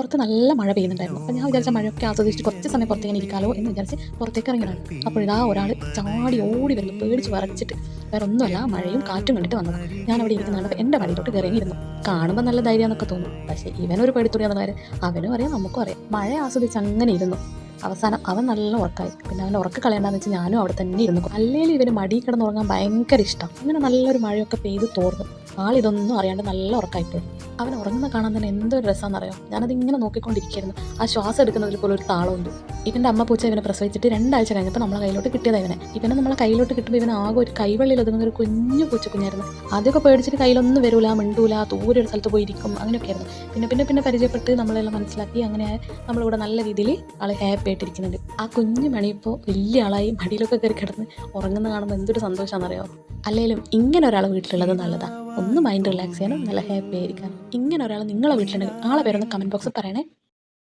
പുറത്ത് നല്ല മഴ പെയ്യുന്നുണ്ടായിരുന്നു. അപ്പോൾ ഞാൻ വിചാരിച്ച മഴയൊക്കെ ആസ്വദിച്ചിട്ട് കുറച്ച് സമയം പുറത്തേക്ക് ഇരിക്കാലോ എന്ന് വിചാരിച്ച് പുറത്തേക്ക് ഇറങ്ങിയതാണ്. അപ്പോഴിതാ ഒരാൾ ചാടി ഓടി വരുന്നു, പേടിച്ച് വിറച്ചിട്ട്. വേറെ ഒന്നുമല്ല, മഴയും കാറ്റും കണ്ടിട്ട് വന്നതാണ്. ഞാൻ അവിടെ ഇരിക്കുന്ന കണ്ടപ്പോൾ എൻ്റെ മടിയിലോട്ട് കയറിയിരുന്നു. കാണുമ്പോൾ നല്ല ധൈര്യം എന്നൊക്കെ തോന്നും, പക്ഷേ ഇവനൊരു പേടിത്തുറിയാവുന്ന കാര്യം അവനും അറിയാം, നമുക്കും അറിയാം. മഴ ആസ്വദിച്ച് അങ്ങനെ ഇരുന്നു. അവസാനം അവൻ നല്ല ഉറക്കായി. പിന്നെ അവൻ്റെ ഉറക്കം കളയണ്ടെന്ന് വെച്ച് ഞാനും അവിടെ തന്നെ ഇരുന്നു. അല്ലെങ്കിൽ ഇവന് മടി കിടന്നുറങ്ങാൻ ഭയങ്കര ഇഷ്ടം. അങ്ങനെ നല്ലൊരു മഴയൊക്കെ പെയ്ത് തോർന്നു. ആളിതൊന്നും അറിയാണ്ട് നല്ല ഉറക്കായിപ്പോയി. അവൻ ഉറങ്ങുന്ന കാണാൻ തന്നെ എന്തൊരു രസമാണെന്നറിയാം. ഞാനതിങ്ങനെ നോക്കിക്കൊണ്ടിരിക്കുകയായിരുന്നു. ആ ശ്വാസം എടുക്കുന്നതിൽ പോലും ഒരു താളമുണ്ട്. ഇവൻ്റെ അമ്മ പൂച്ച ഇവനെ പ്രസവിച്ചിട്ട് 2 ആഴ്ച കഴിഞ്ഞപ്പോൾ നമ്മളെ കയ്യിലോട്ട് കിട്ടിയത് ഇവനെ നമ്മളെ കയ്യിലോട്ട് കിട്ടുമ്പോൾ ഇവൻ ആകെ ഒരു കൈവെള്ളിൽ ഒതുങ്ങുന്ന ഒരു കുഞ്ഞു പൂച്ചക്കുഞ്ഞായിരുന്നു. ആദ്യമൊക്കെ പേടിച്ചിട്ട് കയ്യിലൊന്നും വരൂല, മിണ്ടൂല, ദൂരെ ഒരു സ്ഥലത്ത് പോയിരിക്കും, അങ്ങനെയൊക്കെ ആയിരുന്നു. പിന്നെ പരിചയപ്പെട്ട് നമ്മളെല്ലാം മനസ്സിലാക്കി അങ്ങനെ നമ്മളിവിടെ നല്ല രീതിയിൽ ആൾ ഹാപ്പി ആയിട്ടിരിക്കുന്നുണ്ട്. ആ കുഞ്ഞു മണി ഇപ്പോൾ വലിയ ആളായി മടിയിലൊക്കെ കയറി കിടന്ന് ഉറങ്ങുന്ന കാണുമ്പോൾ എന്തൊരു സന്തോഷമാണെന്നറിയോ. അല്ലെങ്കിലും ഇങ്ങനെ ഒരാൾ വീട്ടിലുള്ളത് നല്ലതാണ്. ഒന്ന് മൈൻഡ് റിലാക്സ് ചെയ്യാനും നല്ല ഹാപ്പി ആയിരിക്കാനും. ഇങ്ങനെ ഒരാൾ നിങ്ങളെ വീട്ടിലുണ്ടെങ്കിൽ ആളെ പേരൊന്ന് കമൻറ്റ് ബോക്സിൽ പറയണേ.